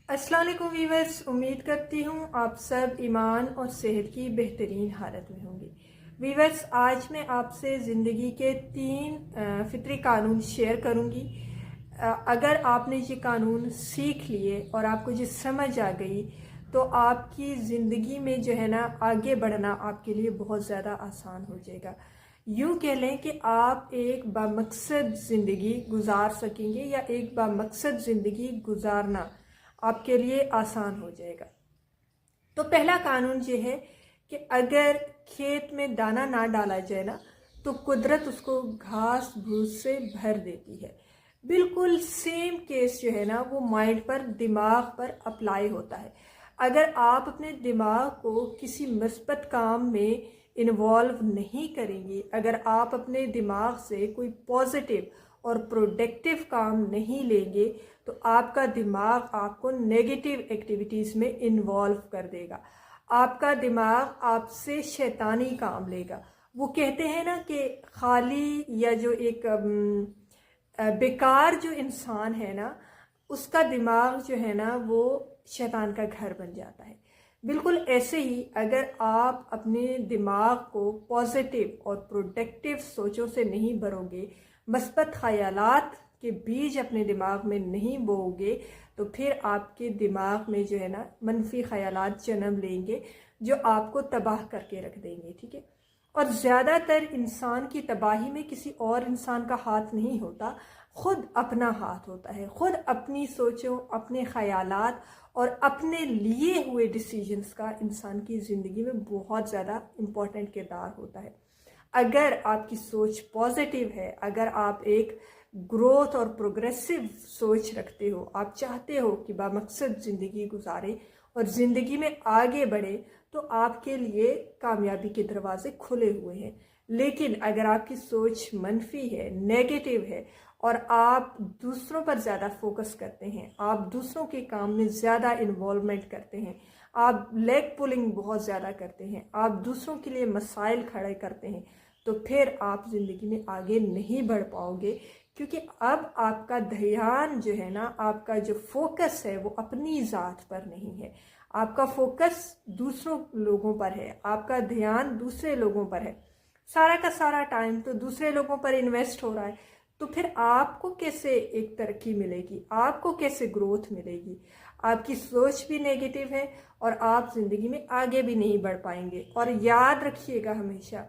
अस्सलाम वालेकुम वीवर्स, उम्मीद करती हूँ आप सब ईमान और सेहत की बेहतरीन हालत में होंगे। वीवर्स, आज मैं आपसे ज़िंदगी के 3 फितरी कानून शेयर करूँगी। अगर आपने ये कानून सीख लिए और आपको ये समझ आ गई तो आपकी ज़िंदगी में जो है ना आगे बढ़ना आपके लिए बहुत ज़्यादा आसान हो जाएगा। यूँ कह लें कि आप एक बामकसद ज़िंदगी गुजार सकेंगे या एक बामकसद ज़िंदगी गुजारना आपके लिए आसान हो जाएगा। तो पहला कानून ये है कि अगर खेत में दाना ना डाला जाए ना तो कुदरत उसको घास भूस से भर देती है। बिल्कुल सेम केस जो है ना वो माइंड पर, दिमाग पर अप्लाई होता है। अगर आप अपने दिमाग को किसी मुस्बत काम में इन्वॉल्व नहीं करेंगे, अगर आप अपने दिमाग से कोई पॉजिटिव और प्रोडक्टिव काम नहीं लेंगे तो आपका दिमाग आपको नेगेटिव एक्टिविटीज़ में इन्वॉल्व कर देगा। आपका दिमाग आपसे शैतानी काम लेगा। वो कहते हैं ना कि खाली या जो एक बेकार जो इंसान है ना उसका दिमाग जो है ना वो शैतान का घर बन जाता है। बिल्कुल ऐसे ही अगर आप अपने दिमाग को पॉजिटिव और प्रोडक्टिव सोचों से नहीं भरोगे, मस्बत ख्यालात के बीज अपने दिमाग में नहीं बोओगे तो फिर आपके दिमाग में जो है ना मनफी ख्यालात जन्म लेंगे जो आपको तबाह करके रख देंगे। ठीक है। और ज़्यादातर इंसान की तबाही में किसी और इंसान का हाथ नहीं होता, खुद अपना हाथ होता है। खुद अपनी सोचों, अपने ख्यालात और अपने लिए हुए डिसीजंस का इंसान की ज़िंदगी में बहुत ज़्यादा इम्पोर्टेंट किरदार होता है। अगर आपकी सोच पॉजिटिव है, अगर आप एक ग्रोथ और प्रोग्रेसिव सोच रखते हो, आप चाहते हो कि बामकसद ज़िंदगी गुजारें और ज़िंदगी में आगे बढ़े तो आपके लिए कामयाबी के दरवाजे खुले हुए हैं। लेकिन अगर आपकी सोच मनफी है, नेगेटिव है और आप दूसरों पर ज़्यादा फोकस करते हैं, आप दूसरों के काम में ज़्यादा इन्वॉल्वमेंट करते हैं, आप लेग पुलिंग बहुत ज़्यादा करते हैं, आप दूसरों के लिए मसाइल खड़े करते हैं तो फिर आप ज़िंदगी में आगे नहीं बढ़ पाओगे। क्योंकि अब आपका ध्यान जो है ना, आपका जो फोकस है वो अपनी ज़ात पर नहीं है, आपका फोकस दूसरों लोगों पर है, आपका ध्यान दूसरे लोगों पर है। सारा का सारा टाइम तो दूसरे लोगों पर इन्वेस्ट हो रहा है तो फिर आपको कैसे एक तरक्की मिलेगी, आपको कैसे ग्रोथ मिलेगी? आपकी सोच भी नेगेटिव है और आप ज़िंदगी में आगे भी नहीं बढ़ पाएंगे। और याद रखिएगा हमेशा,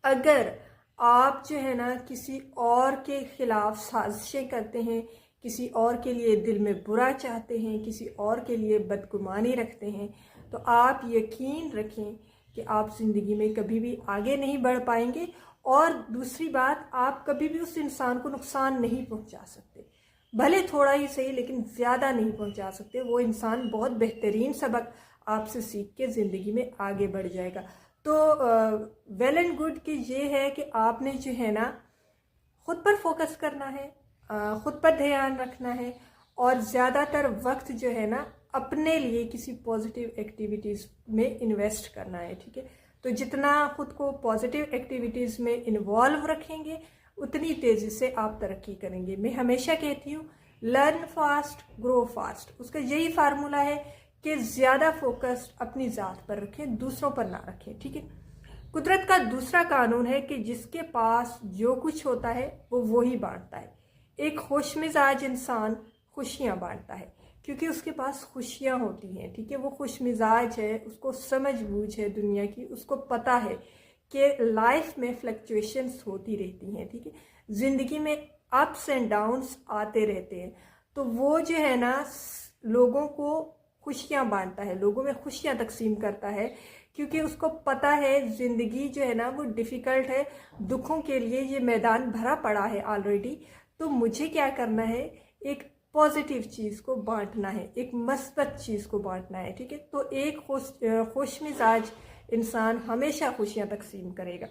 अगर आप जो है ना किसी और के खिलाफ साजिशें करते हैं, किसी और के लिए दिल में बुरा चाहते हैं, किसी और के लिए बदगुमानी रखते हैं तो आप यकीन रखें कि आप ज़िंदगी में कभी भी आगे नहीं बढ़ पाएंगे। और दूसरी बात, आप कभी भी उस इंसान को नुकसान नहीं पहुंचा सकते, भले थोड़ा ही सही लेकिन ज़्यादा नहीं पहुंचा सकते। वो इंसान बहुत बेहतरीन सबक आपसे सीख के ज़िंदगी में आगे बढ़ जाएगा। तो वेल एंड गुड कि ये है कि आपने जो है ना खुद पर फोकस करना है, खुद पर ध्यान रखना है और ज़्यादातर वक्त जो है ना अपने लिए किसी पॉजिटिव एक्टिविटीज़ में इन्वेस्ट करना है। ठीक है। तो जितना खुद को पॉजिटिव एक्टिविटीज़ में इन्वॉल्व रखेंगे उतनी तेज़ी से आप तरक्की करेंगे। मैं हमेशा कहती हूँ लर्न फास्ट ग्रो फास्ट, उसका यही फार्मूला है कि ज़्यादा फोकस अपनी ज़ात पर रखें, दूसरों पर ना रखें। ठीक है। कुदरत का दूसरा कानून है कि जिसके पास जो कुछ होता है वो ही बांटता है। एक खुश मिजाज इंसान खुशियाँ बांटता है क्योंकि उसके पास खुशियाँ होती हैं। ठीक है। वो खुश मिजाज है, उसको समझ बूझ है दुनिया की, उसको पता है कि लाइफ में फ्लक्चुएशंस होती रहती हैं। ठीक है। ज़िंदगी में अप्स एंड डाउन्स आते रहते हैं तो वो जो है ना लोगों को खुशियाँ बांटता है, लोगों में खुशियाँ तकसीम करता है क्योंकि उसको पता है ज़िंदगी जो है ना वो डिफ़िकल्ट है, दुखों के लिए ये मैदान भरा पड़ा है ऑलरेडी। तो मुझे क्या करना है, एक पॉजिटिव चीज़ को बांटना है, एक मस्बत चीज़ को बांटना है। ठीक है। तो एक खुश मिजाज इंसान हमेशा खुशियाँ तकसीम करेगा।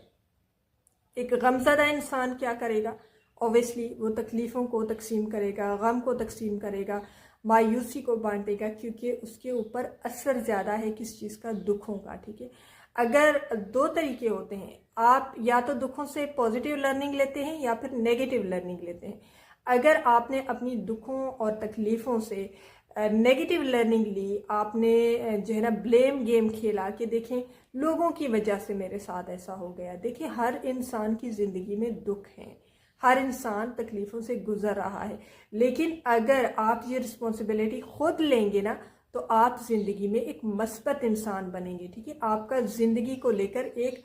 एक गमज़दा इंसान क्या करेगा, ऑब्वियसली वो तकलीफ़ों को तकसीम करेगा, गम को तकसीम करेगा, मायूसी को बांटेगा क्योंकि उसके ऊपर असर ज़्यादा है किस चीज़ का, दुखों का। ठीक है। अगर 2 तरीके होते हैं, आप या तो दुखों से पॉजिटिव लर्निंग लेते हैं या फिर नेगेटिव लर्निंग लेते हैं। अगर आपने अपनी दुखों और तकलीफ़ों से नेगेटिव लर्निंग ली, आपने जो है ना ब्लेम गेम खेला कि देखें लोगों की वजह से मेरे साथ ऐसा हो गया। देखिए हर इंसान की ज़िंदगी में दुख हैं, हर इंसान तकलीफ़ों से गुजर रहा है, लेकिन अगर आप ये रिस्पॉन्सिबिलिटी खुद लेंगे ना तो आप ज़िंदगी में एक मस्बत इंसान बनेंगे। ठीक है, आपका ज़िंदगी को लेकर एक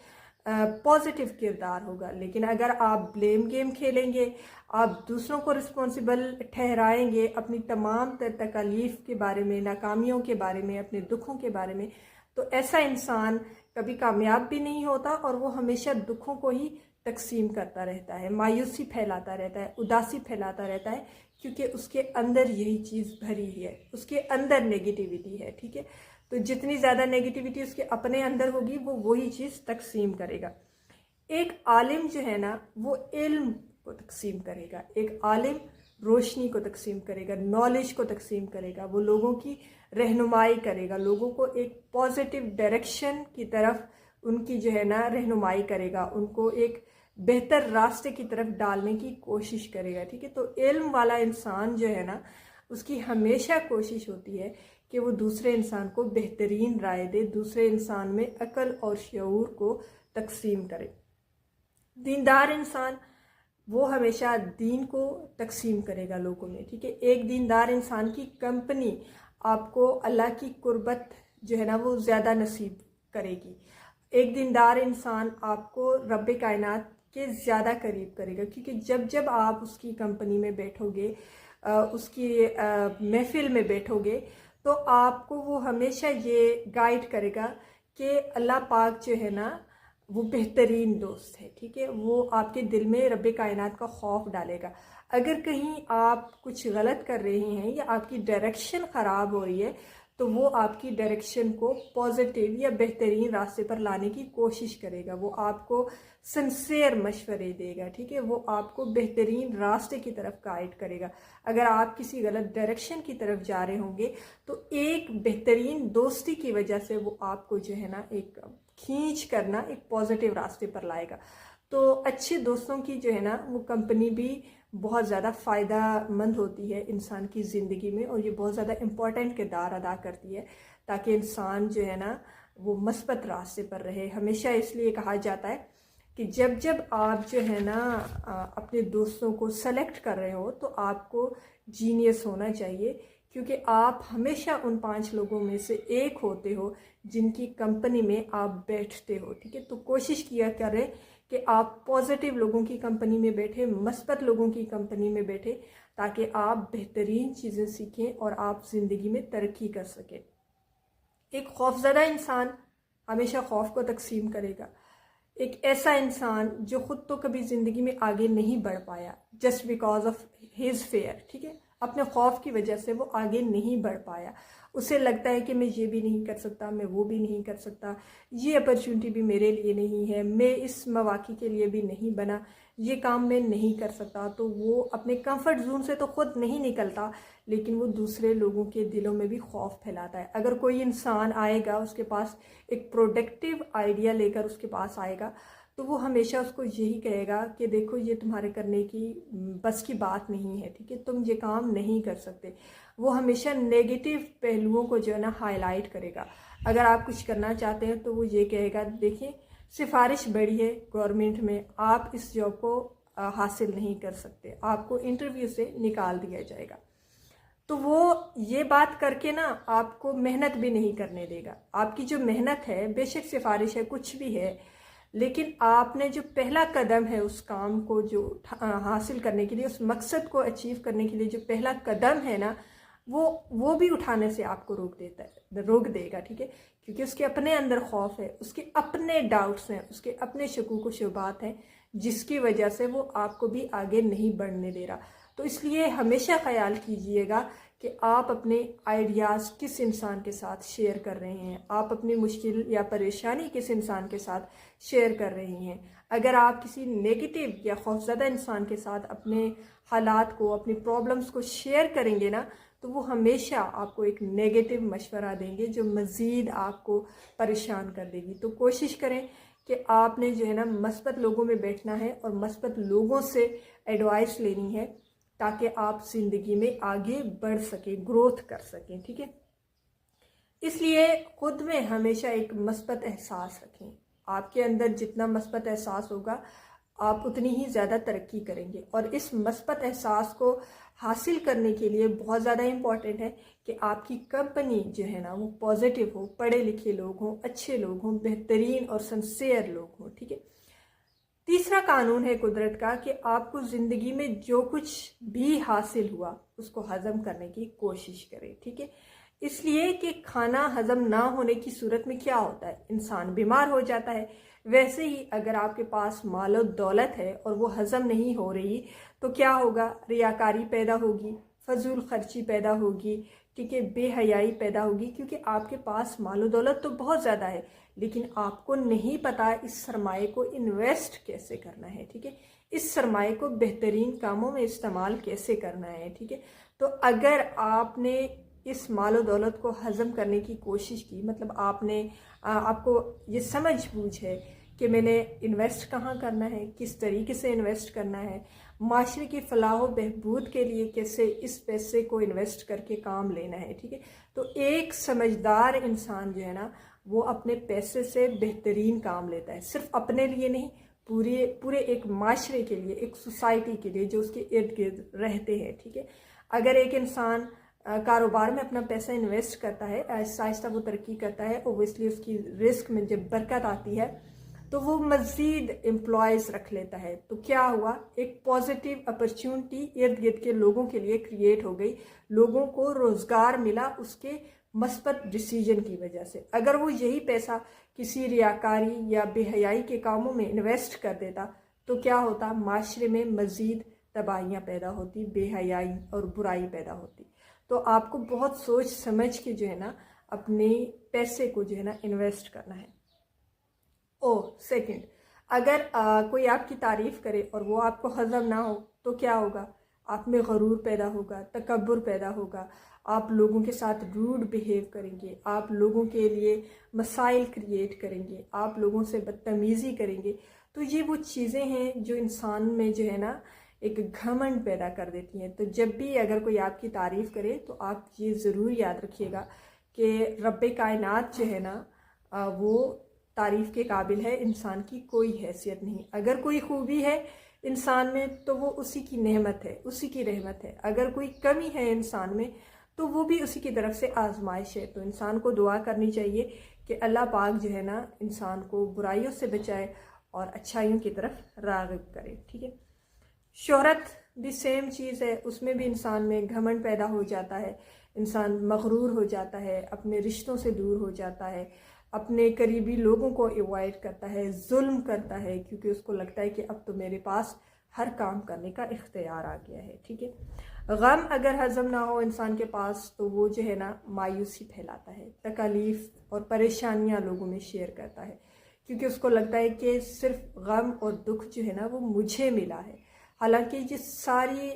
पॉजिटिव किरदार होगा। लेकिन अगर आप ब्लेम गेम खेलेंगे, आप दूसरों को रिस्पॉन्सिबल ठहराएंगे अपनी तमाम तकलीफ़ के बारे में, नाकामियों के बारे में, अपने दुखों के बारे में, तो ऐसा इंसान कभी कामयाब भी नहीं होता और वो हमेशा दुखों को ही तकसीम करता रहता है, मायूसी फैलाता रहता है, उदासी फैलाता रहता है, क्योंकि उसके अंदर यही चीज़ भरी है, उसके अंदर नेगेटिविटी है। ठीक है, तो जितनी ज़्यादा नेगेटिविटी उसके अपने अंदर होगी वो वही चीज़ तकसीम करेगा। एक आलिम जो है ना वो इल्म को तकसीम करेगा, एक आलिम रोशनी को तकसीम करेगा, नॉलेज को तकसीम करेगा, वो लोगों की रहनुमाई करेगा, लोगों को एक पॉजिटिव डायरेक्शन की तरफ उनकी जो है ना रहनुमाई करेगा, उनको एक बेहतर रास्ते की तरफ डालने की कोशिश करेगा। ठीक है, तो इल्म वाला इंसान जो है ना उसकी हमेशा कोशिश होती है कि वो दूसरे इंसान को बेहतरीन राय दे, दूसरे इंसान में अक्ल और शऊर को तकसीम करे। दीनदार इंसान वो हमेशा दीन को तकसीम करेगा लोगों में। ठीक है, एक दीनदार इंसान की कंपनी आपको अल्लाह की कुर्बत जो है ना वो ज़्यादा नसीब करेगी। एक दीनदार इंसान आपको रब्बे कायनात के ज़्यादा करीब करेगा, क्योंकि जब जब आप उसकी कंपनी में बैठोगे, उसकी महफिल में बैठोगे, तो आपको वो हमेशा ये गाइड करेगा कि अल्लाह पाक जो है ना वो बेहतरीन दोस्त है। ठीक है, वो आपके दिल में रब्बे कायनात का खौफ डालेगा। अगर कहीं आप कुछ गलत कर रहे हैं या आपकी डायरेक्शन ख़राब हो रही है तो वो आपकी डायरेक्शन को पॉजिटिव या बेहतरीन रास्ते पर लाने की कोशिश करेगा, वो आपको सिंसियर मशवरे देगा। ठीक है, वो आपको बेहतरीन रास्ते की तरफ गाइड करेगा। अगर आप किसी गलत डायरेक्शन की तरफ जा रहे होंगे तो एक बेहतरीन दोस्ती की वजह से वो आपको जो है ना एक खींच करना एक पॉजिटिव रास्ते पर लाएगा। तो अच्छे दोस्तों की जो है ना वो कंपनी भी बहुत ज़्यादा फ़ायदेमंद होती है इंसान की ज़िंदगी में, और ये बहुत ज़्यादा इम्पॉर्टेंट किरदार अदा करती है ताकि इंसान जो है ना वो मस्बत रास्ते पर रहे हमेशा। इसलिए कहा जाता है कि जब जब आप जो है ना अपने दोस्तों को सेलेक्ट कर रहे हो तो आपको जीनियस होना चाहिए, क्योंकि आप हमेशा उन 5 लोगों में से एक होते हो जिनकी कंपनी में आप बैठते हो। ठीक है, तो कोशिश किया करें कि आप पॉजिटिव लोगों की कंपनी में बैठे, मस्बत लोगों की कंपनी में बैठे, ताकि आप बेहतरीन चीज़ें सीखें और आप ज़िंदगी में तरक्की कर सकें। एक खौफज़दा इंसान हमेशा खौफ को तकसीम करेगा। एक ऐसा इंसान जो ख़ुद तो कभी ज़िंदगी में आगे नहीं बढ़ पाया just because of his fair, ठीक है, अपने खौफ की वजह से वो आगे नहीं बढ़ पाया। उसे लगता है कि मैं ये भी नहीं कर सकता, मैं वो भी नहीं कर सकता, ये अपॉर्चुनिटी भी मेरे लिए नहीं है, मैं इस मौके के लिए भी नहीं बना, ये काम मैं नहीं कर सकता। तो वो अपने कंफर्ट जोन से तो खुद नहीं निकलता, लेकिन वो दूसरे लोगों के दिलों में भी खौफ फैलाता है। अगर कोई इंसान आएगा, उसके पास एक प्रोडक्टिव आइडिया लेकर उसके पास आएगा, तो वो हमेशा उसको यही कहेगा कि देखो ये तुम्हारे करने की बस की बात नहीं है, ठीक है, तुम ये काम नहीं कर सकते। वो हमेशा नेगेटिव पहलुओं को जो है ना हाईलाइट करेगा। अगर आप कुछ करना चाहते हैं तो वो ये कहेगा देखिए सिफारिश बड़ी है गवर्नमेंट में, आप इस जॉब को हासिल नहीं कर सकते, आपको इंटरव्यू से निकाल दिया जाएगा। तो वो ये बात करके ना आपको मेहनत भी नहीं करने देगा। आपकी जो मेहनत है, बेशक सिफारिश है, कुछ भी है, लेकिन आपने जो पहला कदम है उस काम को जो हासिल करने के लिए, उस मकसद को अचीव करने के लिए जो पहला कदम है ना, वो भी उठाने से आपको रोक देगा, ठीक है, क्योंकि उसके अपने अंदर खौफ है, उसके अपने डाउट्स हैं, उसके अपने शकूक व शुबात हैं, जिसकी वजह से वो आपको भी आगे नहीं बढ़ने दे रहा। तो इसलिए हमेशा ख्याल कीजिएगा कि आप अपने आइडियाज़ किस इंसान के साथ शेयर कर रहे हैं, आप अपनी मुश्किल या परेशानी किस इंसान के साथ शेयर कर रहे हैं। अगर आप किसी नेगेटिव या खौफज़दा इंसान के साथ अपने हालात को, अपनी प्रॉब्लम्स को शेयर करेंगे ना, तो वो हमेशा आपको एक नेगेटिव मशवरा देंगे जो मज़ीद आपको परेशान कर देगी। तो कोशिश करें कि आपने जो है ना मस्बत लोगों में बैठना है और मस्बत लोगों से एडवाइस लेनी है, ताकि आप ज़िंदगी में आगे बढ़ सकें, ग्रोथ कर सकें। ठीक है, इसलिए खुद में हमेशा एक मस्बत एहसास रखें। आपके अंदर जितना मस्बत एहसास होगा आप उतनी ही ज़्यादा तरक्की करेंगे। और इस मस्बत एहसास को हासिल करने के लिए बहुत ज़्यादा इम्पॉर्टेंट है कि आपकी कंपनी जो है ना वो पॉजिटिव हो, पढ़े लिखे लोग हों, अच्छे लोग हों, बेहतरीन और सिंसियर लोग हों। ठीक है, तीसरा कानून है कुदरत का कि आपको ज़िंदगी में जो कुछ भी हासिल हुआ उसको हज़म करने की कोशिश करें। ठीक है, इसलिए कि खाना हज़म ना होने की सूरत में क्या होता है, इंसान बीमार हो जाता है। वैसे ही अगर आपके पास मालो दौलत है और वो हज़म नहीं हो रही तो क्या होगा, रियाकारी पैदा होगी, फजूल खर्ची पैदा होगी। ठीक है, बेहयाई पैदा होगी, क्योंकि आपके पास मालो दौलत तो बहुत ज़्यादा है लेकिन आपको नहीं पता इस सरमाए को इन्वेस्ट कैसे करना है। ठीक है, इस सरमाए को बेहतरीन कामों में इस्तेमाल कैसे करना है। ठीक है, तो अगर आपने इस मालो दौलत को हज़म करने की कोशिश की, मतलब आपको ये समझ बूझ है कि मैंने इन्वेस्ट कहाँ करना है, किस तरीके से इन्वेस्ट करना है, माशरे की फलाह व बहबूद के लिए कैसे इस पैसे को इन्वेस्ट करके काम लेना है। ठीक है, तो एक समझदार इंसान जो है ना वो अपने पैसे से बेहतरीन काम लेता है, सिर्फ अपने लिए नहीं, पूरे एक माशरे के लिए, एक सोसाइटी के लिए जो उसके इर्द गिर्द रहते हैं। ठीक है, अगर एक इंसान कारोबार में अपना पैसा इन्वेस्ट करता है, आहिस्ता आहिस्ता वो तरक्की करता है, ओबियसली उसकी रिस्क में जब बरकत आती है तो वो मज़ीद एम्प्लॉयज़ रख लेता है। तो क्या हुआ, एक पॉजिटिव अपॉर्चुनिटी इर्द गिर्द के लोगों के लिए क्रिएट हो गई, लोगों को रोज़गार मिला उसके मस्बत डिसीजन की वजह से। अगर वो यही पैसा किसी रियाकारी या बेहयाई के कामों में इन्वेस्ट कर देता तो क्या होता, माशरे में मज़ीद तबाहियाँ पैदा होती, बेहयाई और बुराई पैदा होती। तो आपको बहुत सोच समझ के जो है ना अपने पैसे को जो है ना इन्वेस्ट करना है। सेकंड, अगर कोई आपकी तारीफ़ करे और वो आपको हज़म ना हो तो क्या होगा, आप में गरूर पैदा होगा, तकब्बुर पैदा होगा, आप लोगों के साथ रूड बिहेव करेंगे, आप लोगों के लिए मसाइल क्रिएट करेंगे, आप लोगों से बदतमीज़ी करेंगे। तो ये वो चीज़ें हैं जो इंसान में जो है ना एक घमंड पैदा कर देती हैं। तो जब भी अगर कोई आपकी तारीफ़ करे तो आप ये ज़रूर याद रखिएगा कि रब्बे कायनात जो है ना वो तारीफ़ के काबिल है, इंसान की कोई हैसियत नहीं। अगर कोई खूबी है इंसान में तो वो उसी की नेमत है, उसी की रहमत है। अगर कोई कमी है इंसान में तो वो भी उसी की तरफ से आजमाइश है। तो इंसान को दुआ करनी चाहिए कि अल्लाह पाक जो है ना इंसान को बुराइयों से बचाए और अच्छाइयों की तरफ राग़िब करे। ठीक है, शोहरत भी सेम चीज़ है, उसमें भी इंसान में घमंड पैदा हो जाता है, इंसान मगरूर हो जाता है, अपने रिश्तों से दूर हो जाता है, अपने करीबी लोगों को अवॉइड करता है, जुल्म करता है, क्योंकि उसको लगता है कि अब तो मेरे पास हर काम करने का इख्तियार आ गया है। ठीक है, गम अगर हज़म ना हो इंसान के पास तो वो जो है ना मायूसी फैलाता है, तकलीफ़ और परेशानियां लोगों में शेयर करता है, क्योंकि उसको लगता है कि सिर्फ गम और दुख जो है ना वो मुझे मिला है, हालांकि ये सारी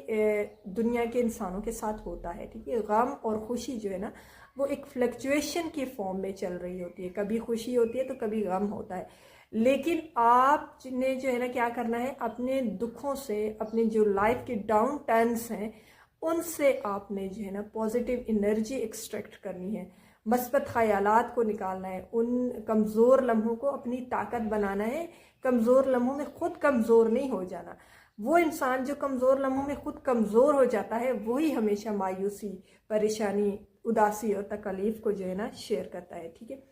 दुनिया के इंसानों के साथ होता है। ठीक है, गम और खुशी जो है ना वो एक फ्लक्चुएशन की फॉर्म में चल रही होती है, कभी खुशी होती है तो कभी गम होता है। लेकिन आपने जो है ना क्या करना है, अपने दुखों से, अपने जो लाइफ के डाउन टर्न्स हैं उनसे आपने जो है ना पॉजिटिव एनर्जी एक्सट्रैक्ट करनी है, मस्बत ख़यालात को निकालना है, उन कमज़ोर लम्हों को अपनी ताकत बनाना है। कमज़ोर लम्हों में खुद कमज़ोर नहीं हो जाना। वो इंसान जो कमज़ोर लम्हों में खुद कमज़ोर हो जाता है वही हमेशा मायूसी, परेशानी, उदासी और तकलीफ़ को जो है ना शेयर करता है। ठीक है,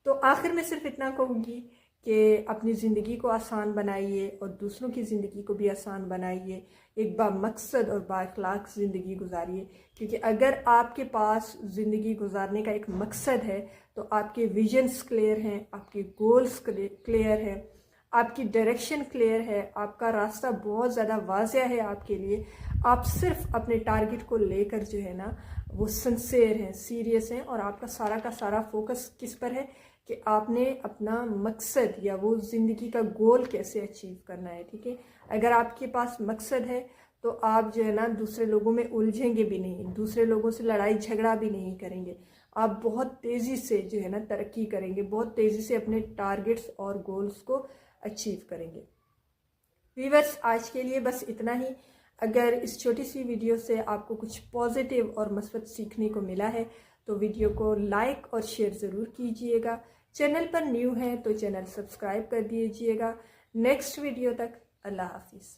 तो आखिर में सिर्फ इतना कहूँगी कि अपनी ज़िंदगी को आसान बनाइए और दूसरों की ज़िंदगी को भी आसान बनाइए, एक बामकसद और बाअखलाक ज़िंदगी गुजारिए। क्योंकि अगर आपके पास ज़िंदगी गुजारने का एक मकसद है तो आपके विजन्स क्लियर हैं, आपके गोल्स क्लियर हैं, आपकी डायरेक्शन क्लियर है, आपका रास्ता बहुत ज़्यादा वाज़िया है आपके लिए। आप सिर्फ अपने टारगेट को लेकर जो है ना वो सिंसियर हैं, सीरियस हैं, और आपका सारा का सारा फोकस किस पर है कि आपने अपना मकसद या वो ज़िंदगी का गोल कैसे अचीव करना है। ठीक है, अगर आपके पास मकसद है तो आप जो है ना दूसरे लोगों में उलझेंगे भी नहीं, दूसरे लोगों से लड़ाई झगड़ा भी नहीं करेंगे, आप बहुत तेज़ी से जो है ना तरक्की करेंगे, बहुत तेज़ी से अपने टारगेट्स और गोल्स को अचीव करेंगे। व्यूअर्स, आज के लिए बस इतना ही। अगर इस छोटी सी वीडियो से आपको कुछ पॉजिटिव और मस्बत सीखने को मिला है तो वीडियो को लाइक और शेयर ज़रूर कीजिएगा। चैनल पर न्यू हैं तो चैनल सब्सक्राइब कर दीजिएगा। नेक्स्ट वीडियो तक अल्लाह हाफिज़।